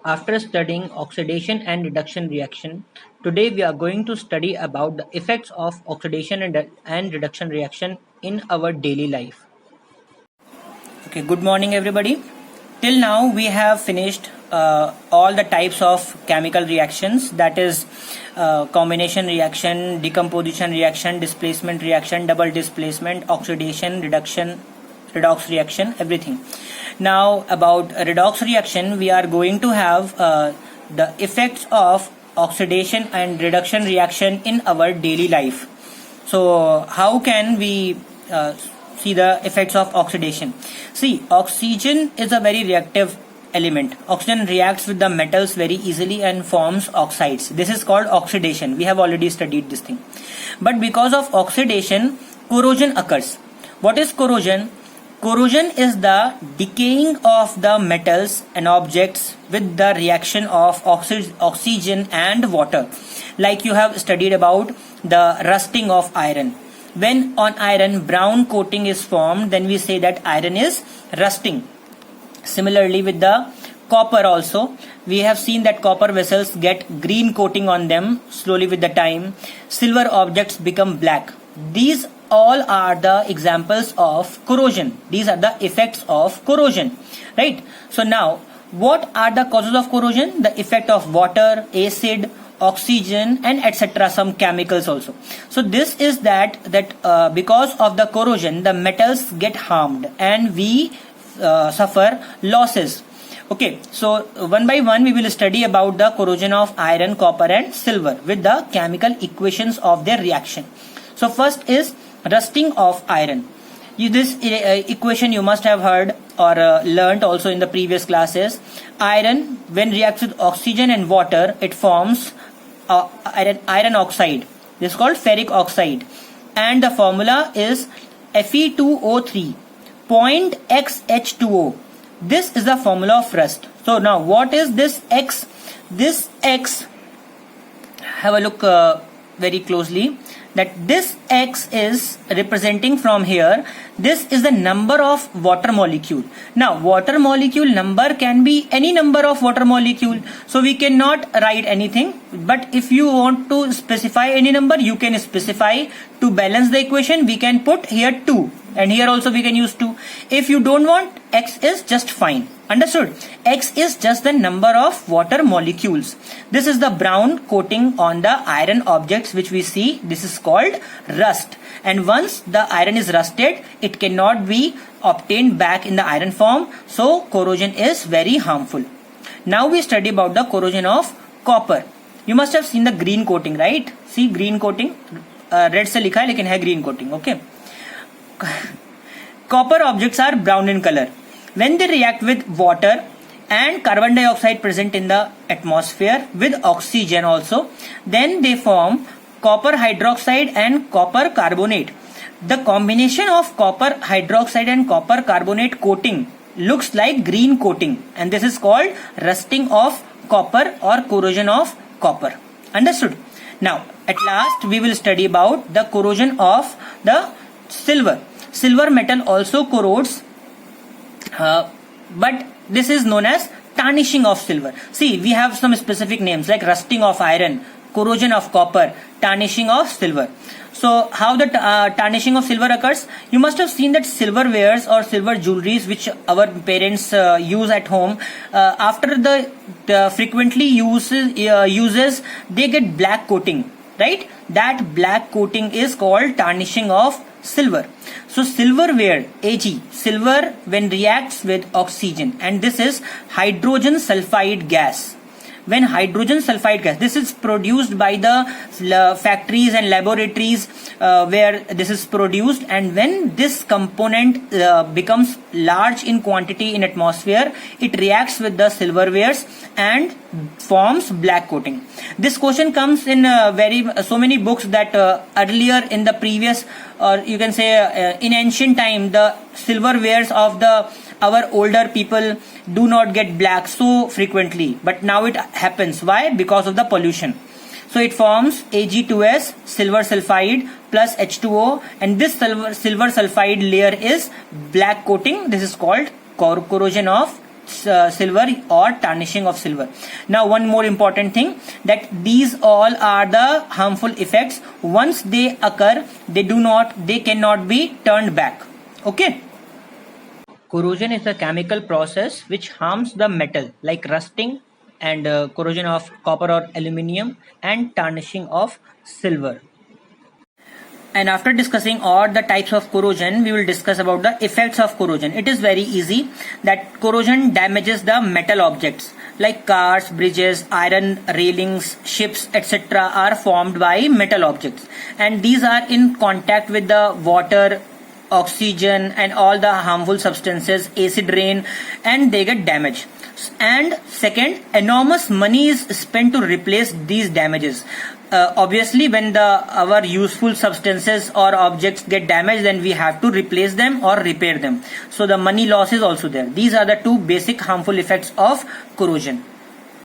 After studying oxidation and reduction reaction, today we are going to study about the effects of oxidation and reduction reaction in our daily life. Okay, good morning everybody. Till now we have finished all the types of chemical reactions, that is combination reaction, decomposition reaction, displacement reaction, double displacement, oxidation, reduction, redox reaction, everything. Now about redox reaction, we are going to have the effects of oxidation and reduction reaction in our daily life. So how can we see the effects of oxidation? See, oxygen is a very reactive element. Oxygen reacts with the metals very easily and forms oxides. This is called oxidation. We have already studied this thing. But because of oxidation, corrosion occurs. What is corrosion? Corrosion is the decaying of the metals and objects with the reaction of oxygen and water. Like you have studied about the rusting of iron. When on iron brown coating is formed, then we say that iron is rusting. Similarly with the copper also, we have seen that copper vessels get green coating on them slowly with the time. Silver objects become black. These all are the examples of corrosion. These are the effects of corrosion, right? So now, what are the causes of corrosion? The effect of water, acid, oxygen, and etc. some chemicals also. So this is that because of the corrosion, the metals get harmed and we suffer losses. Okay, so one by one we will study about the corrosion of iron, copper and silver with the chemical equations of their reaction. So first is rusting of iron. This equation you must have heard or learnt also in the previous classes. Iron, when reacts with oxygen and water, it forms iron oxide. This is called ferric oxide. And the formula is Fe2O3 .XH2O. This is the formula of rust. So now what is this X? This X, have a look very closely, that this X is representing from here, this is the number of water molecule. Now water molecule number can be any number of water molecule, so we cannot write anything, but if you want to specify any number, you can specify. To balance the equation, we can put here 2 and here also we can use 2. If you don't want, X is just fine. Understood? X is just the number of water molecules. This is the brown coating on the iron objects which we see. This is called rust. And once the iron is rusted, it cannot be obtained back in the iron form. So corrosion is very harmful. Now we study about the corrosion of copper. You must have seen the green coating, right? See, green coating. Red से लिखा है लेकिन है green coating. Okay. Copper objects are brown in color. When they react with water and carbon dioxide present in the atmosphere with oxygen also, then they form copper hydroxide and copper carbonate. The combination of copper hydroxide and copper carbonate coating looks like green coating, and this is called rusting of copper or corrosion of copper. Understood? Now at last we will study about the corrosion of the silver. Silver metal also corrodes, but this is known as tarnishing of silver. See, we have some specific names like rusting of iron, corrosion of copper, tarnishing of silver. So how the tarnishing of silver occurs? You must have seen that silverwares or silver jewelries which our parents use at home, after the frequently uses, they get black coating, right? That black coating is called tarnishing of silver. So silverware, Ag, silver when reacts with oxygen, and this is hydrogen sulfide gas. When hydrogen sulfide gas, this is produced by the factories and laboratories where this is produced, and when this component becomes large in quantity in atmosphere, it reacts with the silverwares and forms black coating. This question comes in so many books that earlier in the previous, or you can say in ancient time, the silverwares of our older people do not get black so frequently, but now it happens. Why? Because of the pollution. So it forms Ag2S, silver sulfide plus H2O, and this silver sulfide layer is black coating. This is called corrosion of silver or tarnishing of silver. Now one more important thing, that these all are the harmful effects. Once they occur, they cannot be turned back. Okay. Corrosion is a chemical process which harms the metal, like rusting and corrosion of copper or aluminium and tarnishing of silver. And after discussing all the types of corrosion, we will discuss about the effects of corrosion. It is very easy that corrosion damages the metal objects like cars, bridges, iron railings, ships, etc. are formed by metal objects, and these are in contact with the water, oxygen and all the harmful substances, acid rain, and they get damaged. And second, enormous money is spent to replace these damages. Obviously, when our useful substances or objects get damaged, then we have to replace them or repair them. So the money loss is also there. These are the two basic harmful effects of corrosion.